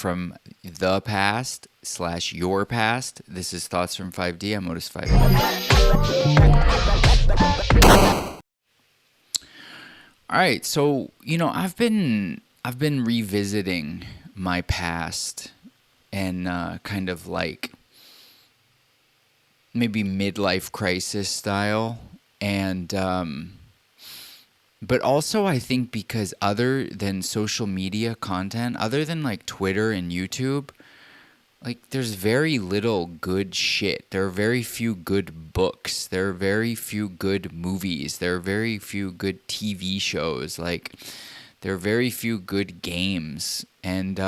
from the past / your past. This is Thoughts from 5D. I'm Otis 5D. All right, so I've been revisiting my past and kind of like maybe midlife crisis style, and but also I think because other than social media content, other than like Twitter and YouTube, like there's very little good shit. There are very few good books. There are very few good movies. There are very few good TV shows. Like there are very few good games. And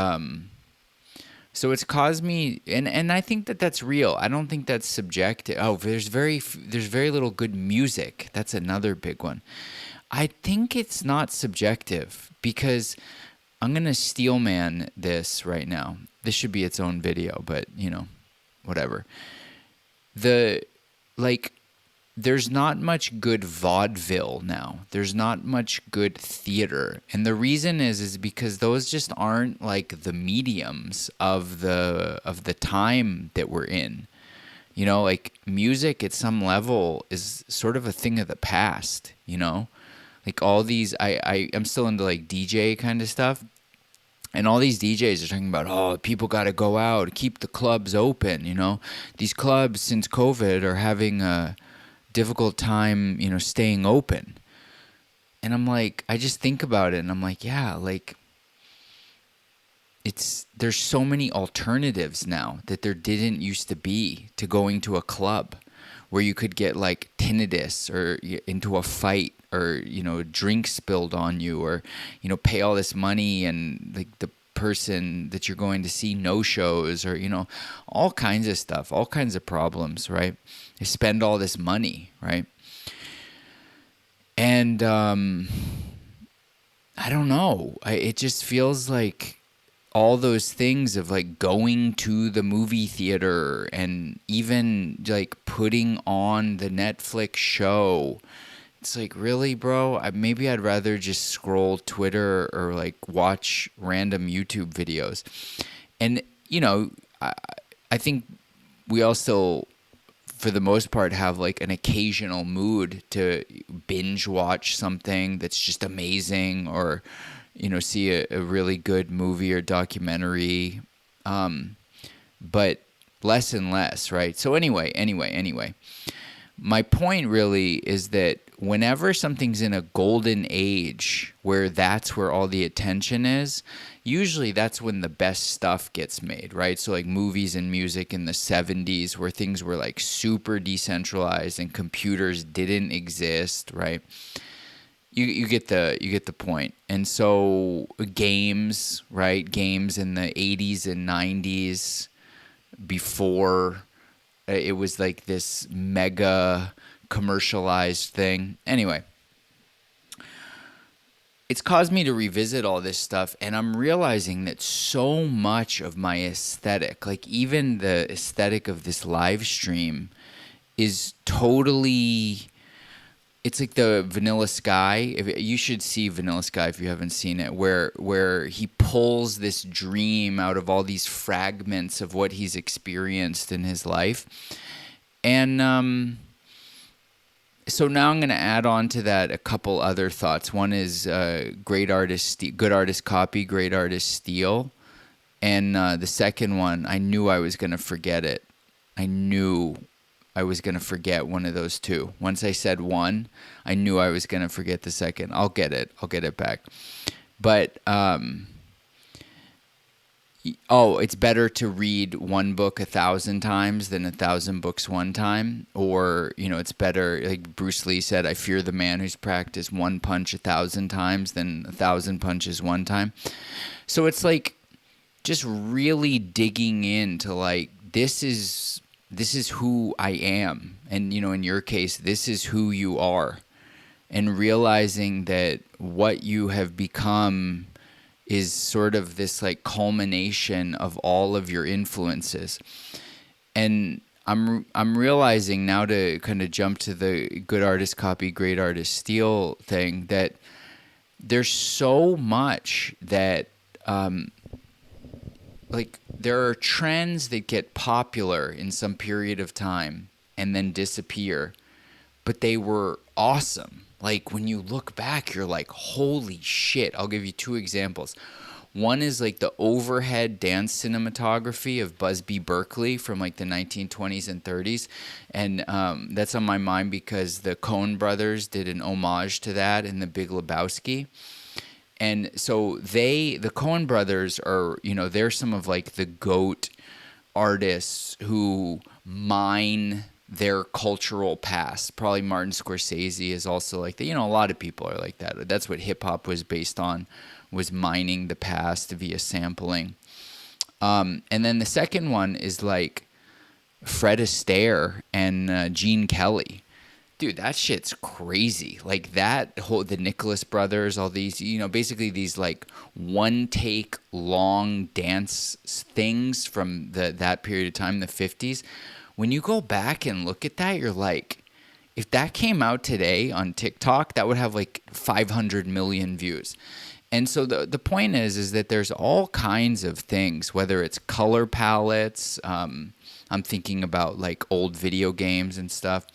so it's caused me, and I think that that's real. I don't think that's subjective. Oh, there's very little good music. That's another big one. I think it's not subjective because I'm going to steel man this right now. This should be its own video, but whatever. There's not much good vaudeville now. There's not much good theater. And the reason is because those just aren't like the mediums of the time that we're in. Like music at some level is sort of a thing of the past, Like all these, I'm still into like DJ kind of stuff. And all these DJs are talking about, oh, people got to go out, keep the clubs open, These clubs since COVID are having a difficult time, staying open. And I'm like, I just think about it and I'm like, yeah, like there's so many alternatives now that there didn't used to be to going to a club where you could get like tinnitus or into a fight or, a drink spilled on you or, pay all this money and like the person that you're going to see no shows or, all kinds of stuff, all kinds of problems, right? They spend all this money, right? And I don't know. It just feels like all those things of like going to the movie theater and even like putting on the Netflix show. It's like, really, bro? Maybe I'd rather just scroll Twitter or like watch random YouTube videos. And, I think we all still, for the most part, have like an occasional mood to binge watch something that's just amazing or, see a really good movie or documentary. But less and less, right? So anyway. My point really is that whenever something's in a golden age where that's where all the attention is, usually that's when the best stuff gets made, right? So like movies and music in the 70s where things were like super decentralized and computers didn't exist, right? You get the point. And so games, right? Games in the 80s and 90s before it was like this mega commercialized thing. Anyway, it's caused me to revisit all this stuff, and I'm realizing that so much of my aesthetic, like even the aesthetic of this live stream, is totally... It's like the Vanilla Sky. You should see Vanilla Sky if you haven't seen it, where he pulls this dream out of all these fragments of what he's experienced in his life. And so now I'm going to add on to that a couple other thoughts. One is good artist copy, great artist steal. And the second one, I knew I was going to forget it. I knew I was going to forget one of those two. Once I said one, I knew I was going to forget the second. I'll get it back. But, it's better to read one book 1,000 times than 1,000 books one time. Or, it's better, like Bruce Lee said, I fear the man who's practiced one punch 1,000 times than 1,000 punches one time. So it's like just really digging into like, this is who I am. And, in your case, this is who you are. And realizing that what you have become is sort of this like culmination of all of your influences. And I'm realizing now, to kind of jump to the good artist copy, great artist steal thing, that there's so much that like there are trends that get popular in some period of time and then disappear, but they were awesome. Like when you look back, you're like, holy shit. I'll give you two examples. One is like the overhead dance cinematography of Busby Berkeley from like the 1920s and 30s. And that's on my mind because the Coen brothers did an homage to that in The Big Lebowski. And so the Coen brothers are, they're some of like the GOAT artists who mine their cultural past. Probably Martin Scorsese is also like that. A lot of people are like that. That's what hip hop was based on, was mining the past via sampling. And then the second one is like Fred Astaire and Gene Kelly. Dude, that shit's crazy. Like that whole, the Nicholas brothers, all these, basically these like one take long dance things from that period of time, the 50s. When you go back and look at that, you're like, if that came out today on TikTok, that would have like 500 million views. And so the point is that there's all kinds of things, whether it's color palettes, I'm thinking about like old video games and stuff,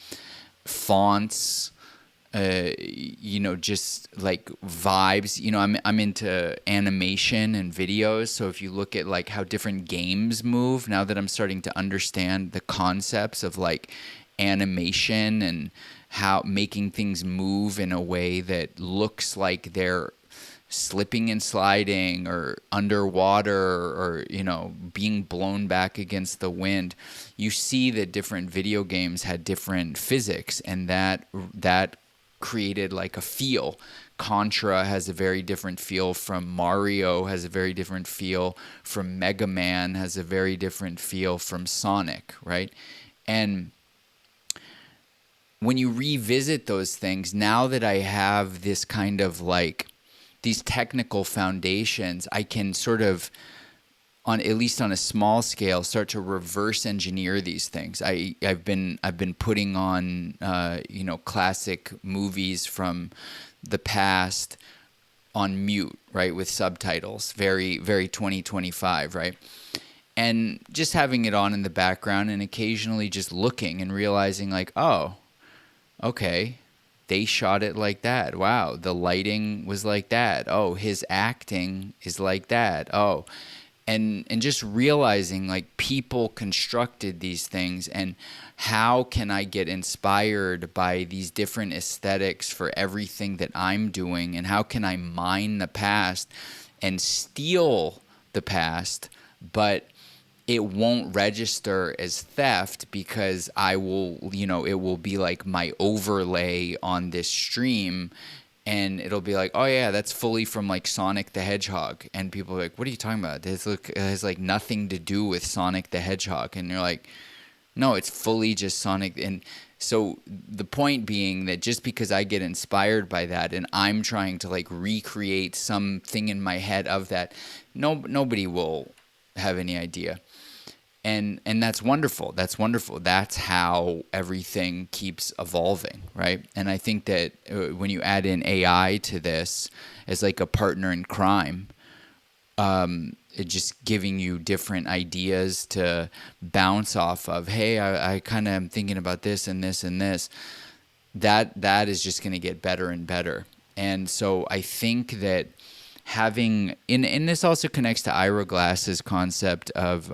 fonts, just like vibes. I'm into animation and videos. So if you look at like how different games move, now that I'm starting to understand the concepts of like animation and how making things move in a way that looks like they're slipping and sliding or underwater or being blown back against the wind, you see that different video games had different physics, and that created like a feel. Contra has a very different feel from Mario, has a very different feel from Mega Man, has a very different feel from Sonic, right? And when you revisit those things, now that I have this kind of like these technical foundations, I can sort of, on at least on a small scale, start to reverse engineer these things. I've been putting on classic movies from the past on mute, right, with subtitles, very very 2025, right, and just having it on in the background and occasionally just looking and realizing like, oh, okay, they shot it like that. Wow, the lighting was like that. Oh, his acting is like that. Oh, and just realizing like people constructed these things, and how can I get inspired by these different aesthetics for everything that I'm doing, and how can I mine the past and steal the past, but it won't register as theft because I will, it will be like my overlay on this stream, and it'll be like, oh yeah, that's fully from like Sonic the Hedgehog, and people are like, what are you talking about? This has like nothing to do with Sonic the Hedgehog, and you're like, no, it's fully just Sonic. And so the point being that just because I get inspired by that and I'm trying to like recreate something in my head of that, nobody will have any idea. And that's wonderful. That's wonderful. That's how everything keeps evolving, right? And I think that when you add in AI to this as like a partner in crime, it just giving you different ideas to bounce off of. Hey, I kind of am thinking about this and this and this. That is just going to get better and better. And so I think that having, and this also connects to Ira Glass's concept of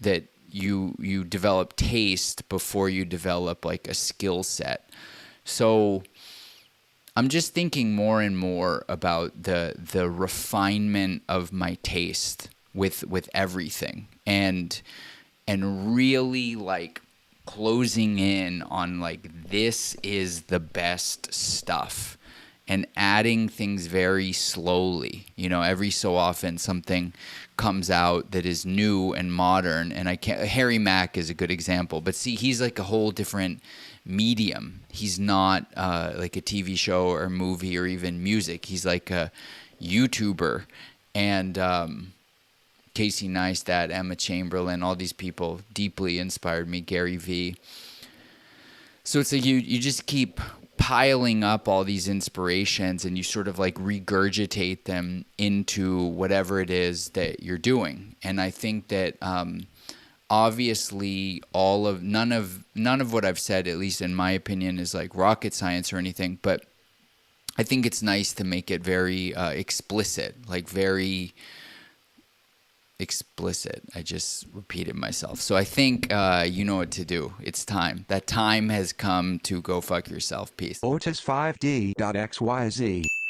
that you develop taste before you develop like a skill set. So I'm just thinking more and more about the refinement of my taste with everything, and really like closing in on like, this is the best stuff, and adding things very slowly. Every so often something comes out that is new and modern, and Harry Mack is a good example, but see, he's like a whole different medium. He's not like a TV show or movie or even music. He's like a YouTuber, and Casey Neistat, Emma Chamberlain, all these people deeply inspired me, Gary Vee. So it's like you just keep piling up all these inspirations, and you sort of like regurgitate them into whatever it is that you're doing. And I think that obviously none of what I've said, at least in my opinion, is like rocket science or anything, but I think it's nice to make it very explicit, like very explicit. I just repeated myself. So I think you know what to do. It's time. That time has come to go fuck yourself. Peace. Otis5D.xyz